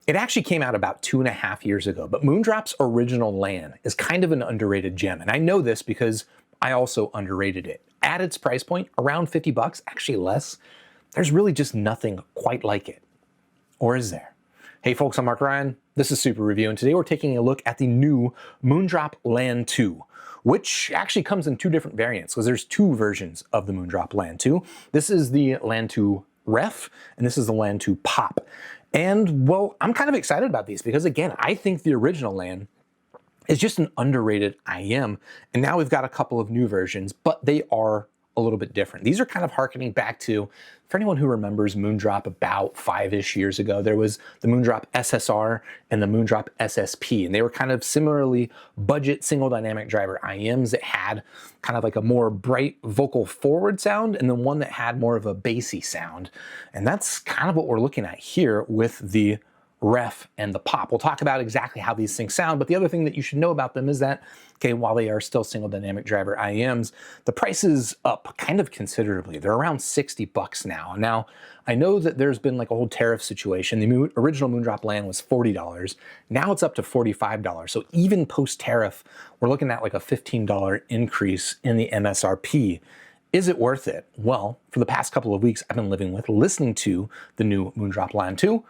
It actually came out about 2.5 years ago, but Moondrop's original Lan is kind of an underrated gem. And I know this because I also underrated it. At its price point, around 50 bucks, actually less, there's really just nothing quite like it. Or is there? Hey folks, I'm Mark Ryan. This is Super Review, and today we're taking a look at the new Moondrop Lan 2, which actually comes in two different variants, because there's two versions of the Moondrop Lan 2. This is the Lan 2 Ref, and this is the Lan 2 Pop. And, well, I'm kind of excited about these because, again, I think the original Lan is just an underrated IEM, and now we've got a couple of new versions, but they are a little bit different. These are kind of harkening back to, for anyone who remembers Moondrop about 5-ish years ago, there was the Moondrop SSR and the Moondrop SSP, and they were kind of similarly budget single dynamic driver IEMs that had kind of like a more bright vocal forward sound and then one that had more of a bassy sound. And that's kind of what we're looking at here with the Ref and the Pop. We'll talk about exactly how these things sound, but the other thing that you should know about them is that, okay, while they are still single dynamic driver IEMs, the price is up kind of considerably. They're around 60 bucks now. Now, I know that there's been like a whole tariff situation. The original Moondrop Lan was $40. Now it's up to $45. So even post-tariff, we're looking at like a $15 increase in the MSRP. Is it worth it? Well, for the past couple of weeks, I've been listening to the new Moondrop Lan 2.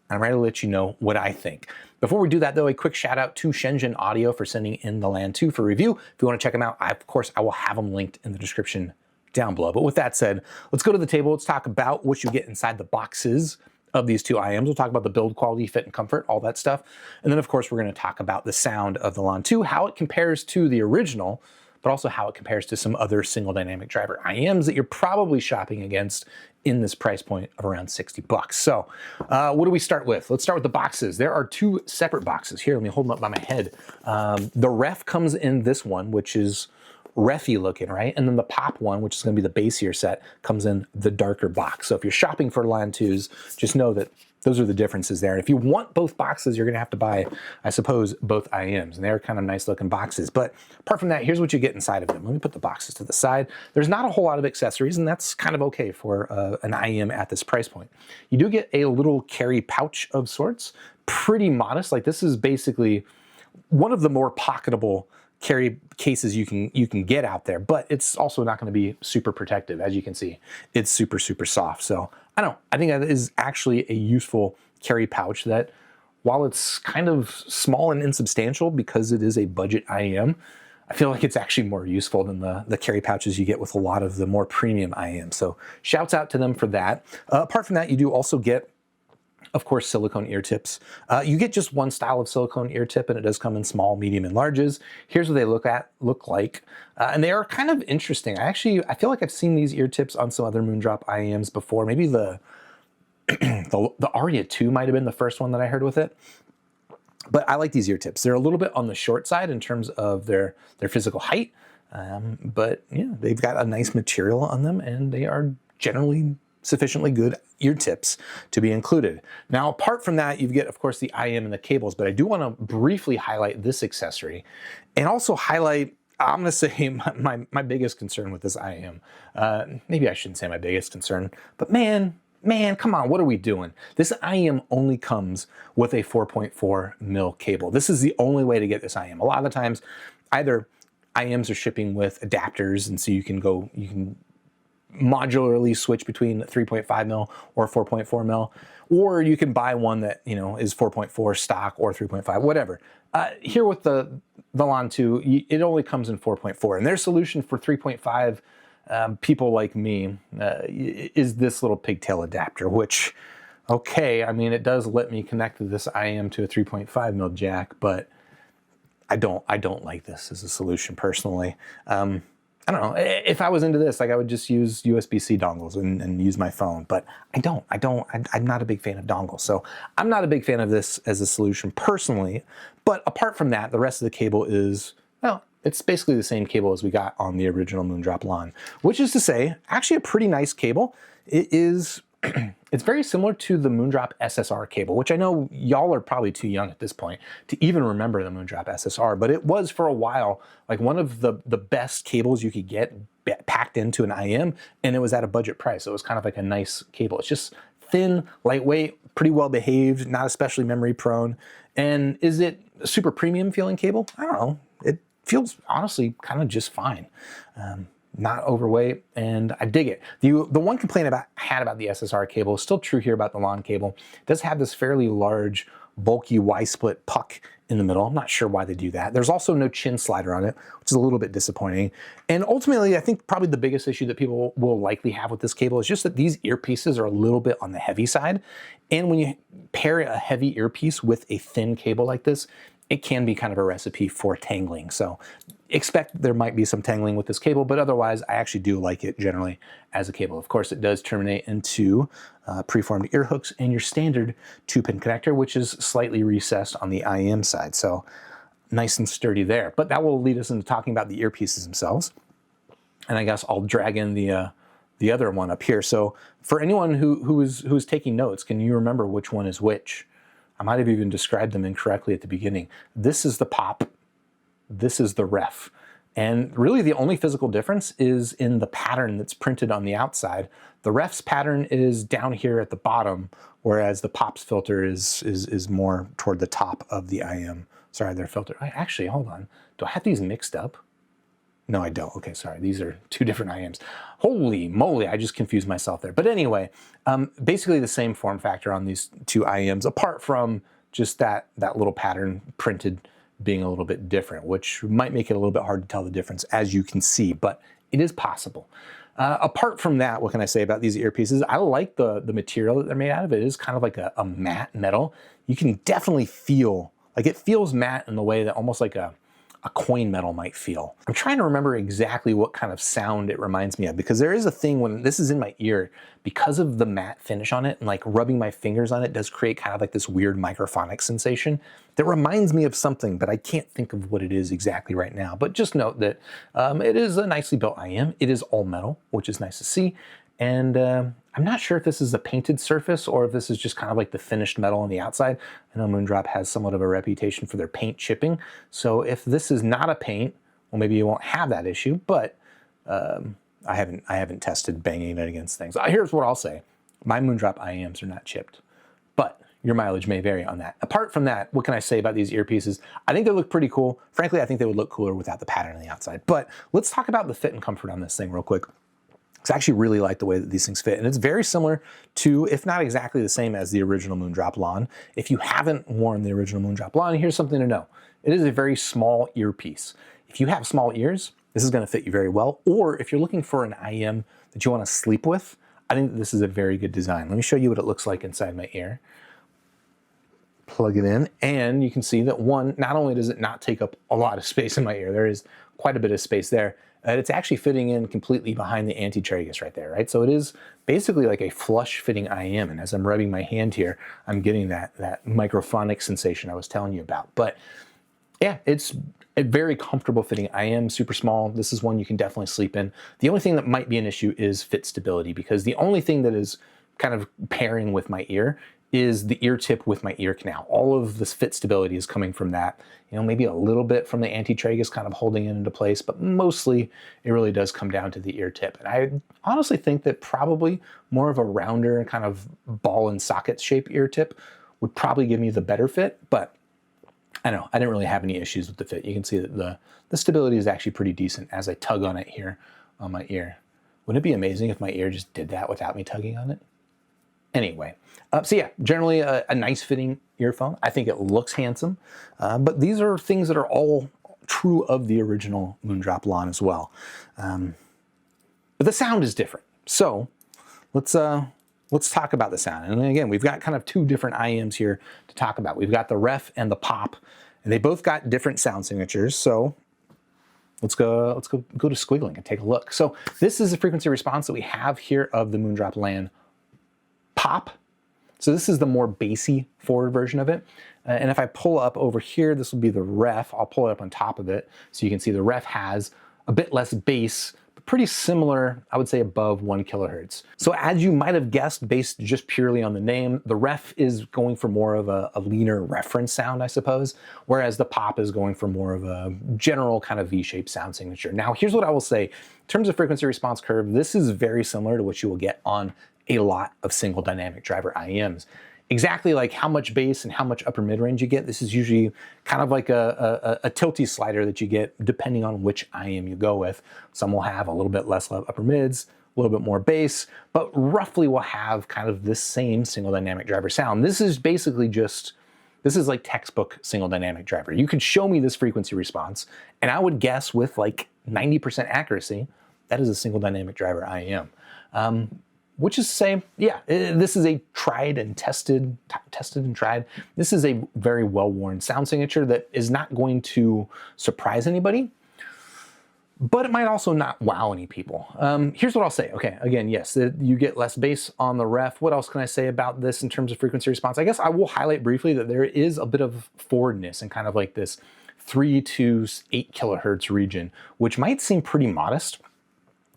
I'm ready to let you know what I think. Before we do that, though, a quick shout out to Shenzhen Audio for sending in the Lan 2 for review. If you want to check them out, of course, I will have them linked in the description down below. But with that said, let's go to the table. Let's talk about what you get inside the boxes of these two IEMs. We'll talk about the build quality, fit, and comfort, all that stuff. And then, of course, we're going to talk about the sound of the Lan 2, how it compares to the original, but also how it compares to some other single dynamic driver IEMs that you're probably shopping against in this price point of around 60 bucks. So what do we start with? Let's start with the boxes. There are two separate boxes. Here, let me hold them up by my head. The Ref comes in this one, which is Refy looking, right? And then the Pop one, which is gonna be the bassier set, comes in the darker box. So if you're shopping for Lan 2s, just know that those are the differences there. And if you want both boxes, you're gonna have to buy, I suppose, both IEMs. And they're kind of nice looking boxes. But apart from that, here's what you get inside of them. Let me put the boxes to the side. There's not a whole lot of accessories, and that's kind of okay for an IEM at this price point. You do get a little carry pouch of sorts, pretty modest. Like this is basically one of the more pocketable carry cases you can get out there, but it's also not going to be super protective. As you can see, it's super, super soft. So I think that is actually a useful carry pouch that, while it's kind of small and insubstantial because it is a budget IEM, I feel like it's actually more useful than the carry pouches you get with a lot of the more premium IEMs. So shouts out to them for that. Apart from that, you do also get, of course, silicone ear tips. You get just one style of silicone ear tip, and it does come in small, medium, and larges. Here's what they look like. And they are kind of interesting. I feel like I've seen these ear tips on some other Moondrop IEMs before. Maybe the Aria 2 might have been the first one that I heard with it. But I like these ear tips. They're a little bit on the short side in terms of their physical height. But yeah, they've got a nice material on them, and they are generally sufficiently good ear tips to be included. Now, apart from that, you get, of course, the IEM and the cables, but I do want to briefly highlight this accessory and also highlight, I'm going to say, my biggest concern with this IEM. Maybe I shouldn't say my biggest concern, but man, come on, what are we doing? This IEM only comes with a 4.4 mil cable. This is the only way to get this IEM. A lot of the times, either IEMs are shipping with adapters, and so you can modularly switch between 3.5 mil or 4.4 mil, or you can buy one that, is 4.4 stock or 3.5, whatever. Here with the Lan 2, it only comes in 4.4, and their solution for 3.5 people like me is this little pigtail adapter, which, okay, I mean, it does let me connect this IEM to a 3.5 mil jack, but I don't like this as a solution personally. I don't know, if I was into this, like I would just use USB-C dongles and use my phone, but I'm not a big fan of dongles. So I'm not a big fan of this as a solution personally, but apart from that, the rest of the cable is, well, it's basically the same cable as we got on the original Moondrop Lan, which is to say, actually a pretty nice cable. It is It's very similar to the Moondrop SSR cable, which I know y'all are probably too young at this point to even remember the Moondrop SSR, but it was for a while like one of the best cables you could get packed into an IEM, and it was at a budget price. So it was kind of like a nice cable. It's just thin, lightweight, pretty well behaved, not especially memory prone. And is it a super premium feeling cable? I don't know. It feels honestly kind of just fine. Not overweight, and I dig it. The one complaint I had about the SSR cable is still true here about the Lan cable. It does have this fairly large, bulky Y-split puck in the middle. I'm not sure why they do that. There's also no chin slider on it, which is a little bit disappointing. And ultimately, I think probably the biggest issue that people will likely have with this cable is just that these earpieces are a little bit on the heavy side. And when you pair a heavy earpiece with a thin cable like this, it can be kind of a recipe for tangling. So expect there might be some tangling with this cable, but otherwise I actually do like it generally as a cable. Of course, it does terminate into preformed ear hooks and your standard 2-pin connector, which is slightly recessed on the IEM side. So nice and sturdy there. But that will lead us into talking about the earpieces themselves. And I guess I'll drag in the other one up here. So for anyone who is taking notes, can you remember which one is which? I might have even described them incorrectly at the beginning. This is the pop, this is the ref. And really the only physical difference is in the pattern that's printed on the outside. The ref's pattern is down here at the bottom, whereas the pop's filter is more toward the top of the IEM. Sorry, their filter. Actually, hold on. Do I have these mixed up? No, I don't. Okay, sorry. These are two different IEMs. Holy moly, I just confused myself there. But anyway, basically the same form factor on these two IEMs, apart from just that little pattern printed being a little bit different, which might make it a little bit hard to tell the difference, as you can see, but it is possible. Apart from that, what can I say about these earpieces? I like the material that they're made out of. It is kind of like a matte metal. You can definitely feel, like it feels matte in the way that almost like a coin metal might feel. I'm trying to remember exactly what kind of sound it reminds me of, because there is a thing when this is in my ear, because of the matte finish on it and like rubbing my fingers on it does create kind of like this weird microphonic sensation that reminds me of something, but I can't think of what it is exactly right now. But just note that it is a nicely built IEM. It is all metal, which is nice to see. And I'm not sure if this is a painted surface or if this is just kind of like the finished metal on the outside. I know Moondrop has somewhat of a reputation for their paint chipping. So if this is not a paint, well, maybe you won't have that issue, but I haven't tested banging it against things. Here's what I'll say. My Moondrop IEMs are not chipped, but your mileage may vary on that. Apart from that, what can I say about these earpieces? I think they look pretty cool. Frankly, I think they would look cooler without the pattern on the outside. But let's talk about the fit and comfort on this thing real quick. I actually really like the way that these things fit, and it's very similar to, if not exactly the same as the original Moondrop Lan. If you haven't worn the original Moondrop Lan, here's something to know. It is a very small earpiece. If you have small ears, this is gonna fit you very well, or if you're looking for an IEM that you wanna sleep with, I think this is a very good design. Let me show you what it looks like inside my ear. Plug it in, and you can see that one, not only does it not take up a lot of space in my ear, there is quite a bit of space there, it's actually fitting in completely behind the anti-tragus right there, right? So it is basically like a flush fitting IEM, and as I'm rubbing my hand here, I'm getting that microphonic sensation I was telling you about. But yeah, it's a very comfortable fitting IEM, super small. This is one you can definitely sleep in. The only thing that might be an issue is fit stability, because the only thing that is kind of pairing with my ear is the ear tip with my ear canal. All of this fit stability is coming from that. You know, maybe a little bit from the anti-tragus kind of holding it into place, but mostly it really does come down to the ear tip. And I honestly think that probably more of a rounder kind of ball and socket shape ear tip would probably give me the better fit, but I don't know, I didn't really have any issues with the fit. You can see that the stability is actually pretty decent as I tug on it here on my ear. Wouldn't it be amazing if my ear just did that without me tugging on it? Anyway, so yeah, generally a nice fitting earphone. I think it looks handsome, but these are things that are all true of the original Moondrop Lan as well. But the sound is different. So let's talk about the sound. And again, we've got kind of two different IEMs here to talk about. We've got the ref and the pop, and they both got different sound signatures. So let's go to squiggling and take a look. So this is the frequency response that we have here of the Moondrop Lan pop. So this is the more bassy forward version of it. And if I pull up over here, this will be the ref. I'll pull it up on top of it. So you can see the ref has a bit less bass, but pretty similar, I would say above 1 kilohertz. So as you might have guessed, based just purely on the name, the ref is going for more of a leaner reference sound, I suppose, whereas the pop is going for more of a general kind of V-shaped sound signature. Now, here's what I will say. In terms of frequency response curve, this is very similar to what you will get on a lot of single dynamic driver IEMs, exactly like how much bass and how much upper mid-range you get. This is usually kind of like a tilty slider that you get depending on which IEM you go with. Some will have a little bit less upper mids, a little bit more bass, but roughly will have kind of this same single dynamic driver sound. This is basically just, this is like textbook single dynamic driver. You could show me this frequency response and I would guess with like 90% accuracy, that is a single dynamic driver IEM. Which is to say, yeah, this is a tried and tested and tried. This is a very well-worn sound signature that is not going to surprise anybody, but it might also not wow any people. Here's what I'll say. Okay, again, yes, you get less bass on the ref. What else can I say about this in terms of frequency response? I guess I will highlight briefly that there is a bit of forwardness in kind of like this 3 to 8 kilohertz region, which might seem pretty modest.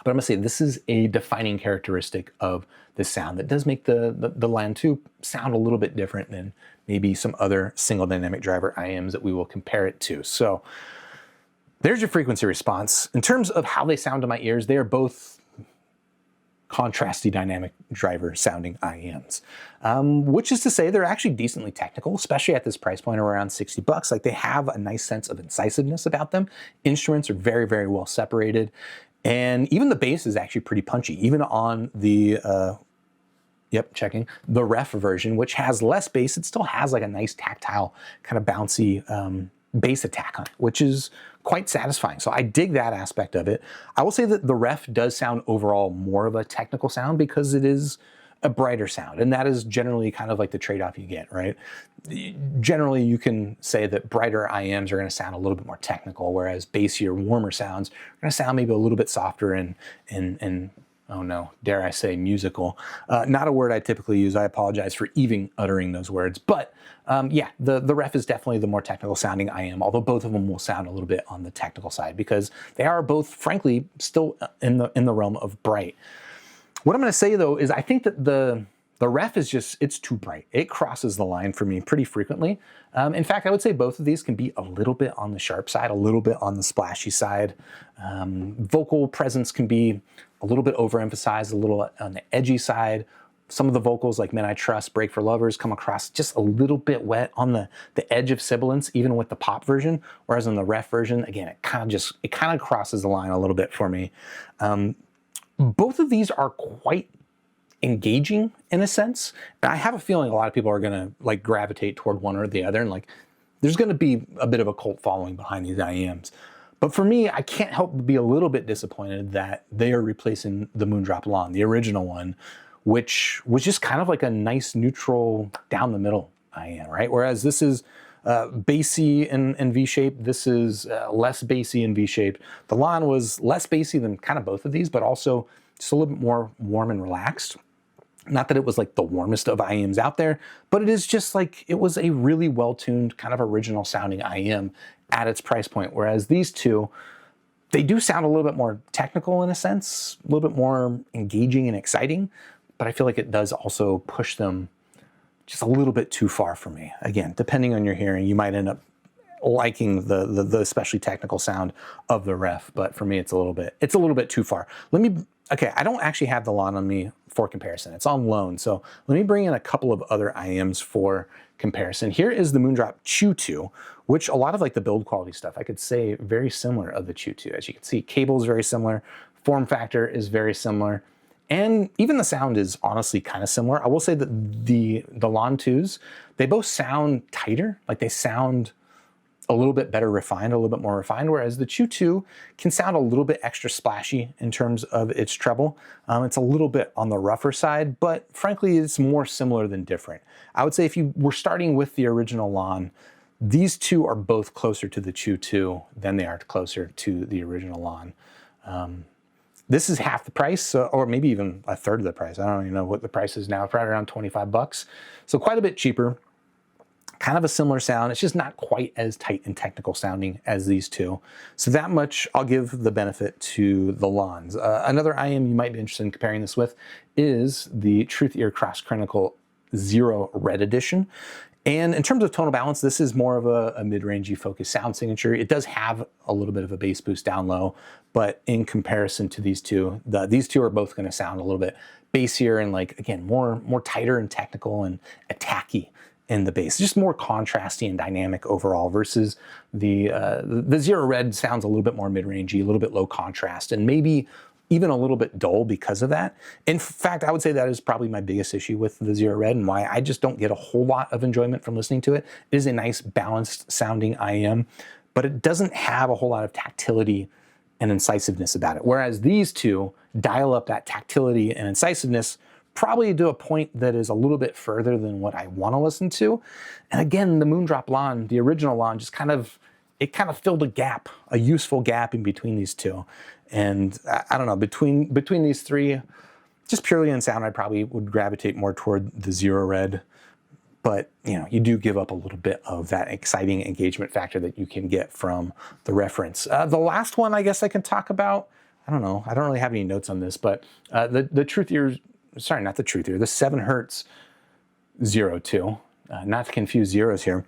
But I'm gonna say this is a defining characteristic of the sound that does make the Lan 2 sound a little bit different than maybe some other single dynamic driver IEMs that we will compare it to. So there's your frequency response. In terms of how they sound to my ears, they are both contrasty dynamic driver sounding IEMs, which is to say they're actually decently technical, especially at this price point of around 60 bucks. Like they have a nice sense of incisiveness about them. Instruments are very, very well separated. And even the bass is actually pretty punchy, even on the, checking, the ref version, which has less bass. It still has like a nice tactile, kind of bouncy bass attack on it, which is quite satisfying. So I dig that aspect of it. I will say that the ref does sound overall more of a technical sound because it is a brighter sound. And that is generally kind of like the trade-off you get, right? Generally, you can say that brighter IEMs are going to sound a little bit more technical, whereas bassier, warmer sounds are going to sound maybe a little bit softer and oh no, dare I say musical. Not a word I typically use. I apologize for even uttering those words. But yeah, the ref is definitely the more technical sounding IEM, although both of them will sound a little bit on the technical side because they are both, frankly, still in the realm of bright. What I'm going to say though is I think that the ref is just, it's too bright. It crosses the line for me pretty frequently. In fact, I would say both of these can be a little bit on the sharp side, a little bit on the splashy side. Vocal presence can be a little bit overemphasized, a little on the edgy side. Some of the vocals like Men I Trust, Break for Lovers come across just a little bit wet on the edge of sibilance, even with the pop version, whereas in the ref version, again, it kind of crosses the line a little bit for me. Both of these are quite engaging in a sense. And I have a feeling a lot of people are gonna like gravitate toward one or the other, and like there's gonna be a bit of a cult following behind these IEMs. But for me, I can't help but be a little bit disappointed that they are replacing the Moondrop Lan, the original one, which was just kind of like a nice neutral down the middle IEM, right? Whereas this is bassy and V-shaped. This is less bassy and V-shaped. The Lan was less bassy than kind of both of these, but also just a little bit more warm and relaxed. Not that it was like the warmest of IEMs out there, but it is just like, it was a really well-tuned kind of original sounding IEM at its price point. Whereas these two, they do sound a little bit more technical in a sense, a little bit more engaging and exciting, but I feel like it does also push them just a little bit too far for me. Again, depending on your hearing, you might end up liking the especially technical sound of the ref, but for me, it's a little bit too far. Okay, I don't actually have the Lan on me for comparison. It's on loan, so let me bring in a couple of other IEMs for comparison. Here is the Moondrop Chew 2, which a lot of like the build quality stuff, I could say very similar of the Chew 2. As you can see, cable is very similar, form factor is very similar, and even the sound is honestly kind of similar. I will say that the Lan 2s, they both sound tighter, like they sound a little bit better refined, a little bit more refined, whereas the Chew 2 can sound a little bit extra splashy in terms of its treble. It's a little bit on the rougher side, but frankly, it's more similar than different. I would say if you were starting with the original Lan, these two are both closer to the Chew 2 than they are closer to the original Lan. This is half the price, or maybe even a third of the price. I don't even know what the price is now, probably around 25 bucks. So quite a bit cheaper. Kind of a similar sound. It's just not quite as tight and technical sounding as these two. So that much I'll give the benefit to the Lans. Another IEM you might be interested in comparing this with is the Truth Ear Cross Chronicle Zero Red Edition. And in terms of tonal balance, this is more of a mid-rangey focused sound signature. It does have a little bit of a bass boost down low, but in comparison to these two are both going to sound a little bit bassier and, like, again, more tighter and technical and attacky in the bass. Just more contrasty and dynamic overall versus the Zero Red sounds a little bit more mid-rangey, a little bit low contrast, and maybe even a little bit dull because of that. In fact, I would say that is probably my biggest issue with the Zero Red and why I just don't get a whole lot of enjoyment from listening to it. It is a nice balanced sounding IEM, but it doesn't have a whole lot of tactility and incisiveness about it. Whereas these two dial up that tactility and incisiveness probably to a point that is a little bit further than what I want to listen to. And again, the Moondrop Lan, the original Lan, just kind of filled a gap, a useful gap in between these two. And I don't know, between these three, just purely in sound, I probably would gravitate more toward the Zero Red. But, you know, you do give up a little bit of that exciting engagement factor that you can get from the reference. The last one I guess I can talk about, I don't know, I don't really have any notes on this, but the Truth Ear, sorry, not the Truth Ear, the 7 Hertz 02, not to confuse zeros here.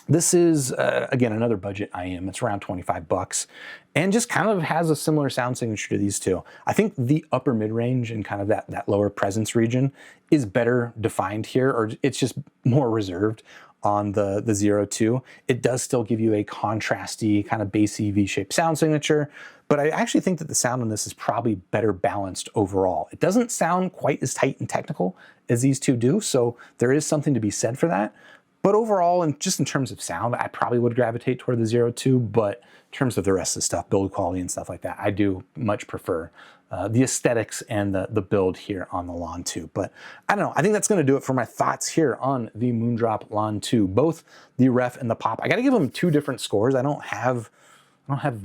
This is, again, another budget IEM. It's around 25 bucks and just kind of has a similar sound signature to these two. I think the upper mid-range and kind of that lower presence region is better defined here, or it's just more reserved on the 02. It does still give you a contrasty, kind of bassy V-shaped sound signature, but I actually think that the sound on this is probably better balanced overall. It doesn't sound quite as tight and technical as these two do, so there is something to be said for that. But overall, and just in terms of sound, I probably would gravitate toward the 02, but in terms of the rest of the stuff, build quality and stuff like that, I do much prefer the aesthetics and the build here on the Lan 2. But I don't know, I think that's gonna do it for my thoughts here on the Moondrop Lan 2, both the ref and the pop. I gotta give them 2 different scores. I don't have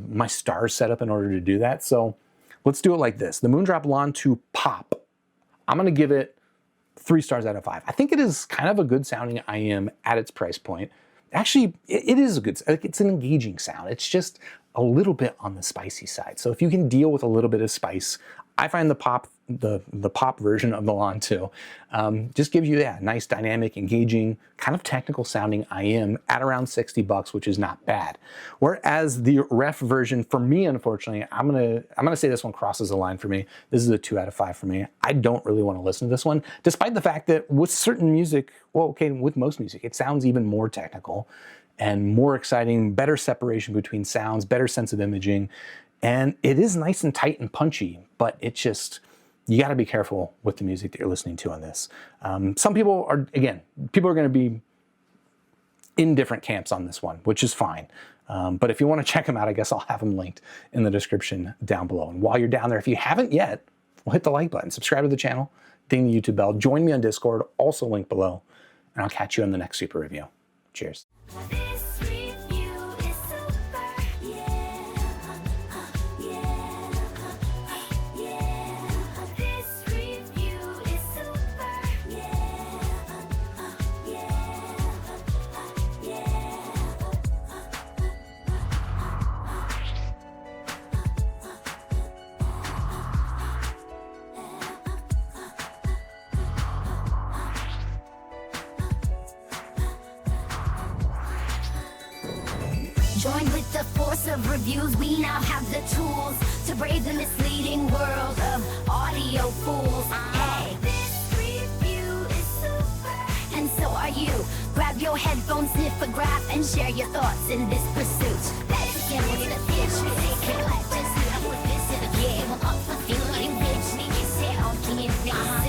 my stars set up in order to do that. So let's do it like this. The Moondrop Lan 2 pop, I'm gonna give it 3 stars out of 5. I think it is kind of a good sounding IEM at its price point. Actually, it is a good, it's an engaging sound. It's just a little bit on the spicy side. So if you can deal with a little bit of spice, I find the pop version of the Lan 2 just gives you that nice, dynamic, engaging, kind of technical sounding IEM at around 60 bucks, which is not bad. Whereas the ref version, for me, unfortunately, I'm gonna say this one crosses the line for me. This is a 2 out of 5 for me. I don't really want to listen to this one, despite the fact that with certain music, well, okay, with most music, it sounds even more technical and more exciting, better separation between sounds, better sense of imaging. And it is nice and tight and punchy, but it just, you got to be careful with the music that you're listening to on this. Some people are going to be in different camps on this one, which is fine. But if you want to check them out, I guess I'll have them linked in the description down below. And while you're down there, if you haven't yet, well, hit the like button, subscribe to the channel, ding the YouTube bell, join me on Discord, also linked below, and I'll catch you in the next super review. Cheers. Join with the force of reviews. We now have the tools to brave the misleading world of audio fools. Hey, this review is super, and so are you. Grab your headphones, sniff a graph, and share your thoughts in this pursuit. Let's get with the fish. Let's just with this in the game. I'm up for feeling rich. Niggas say I'm king.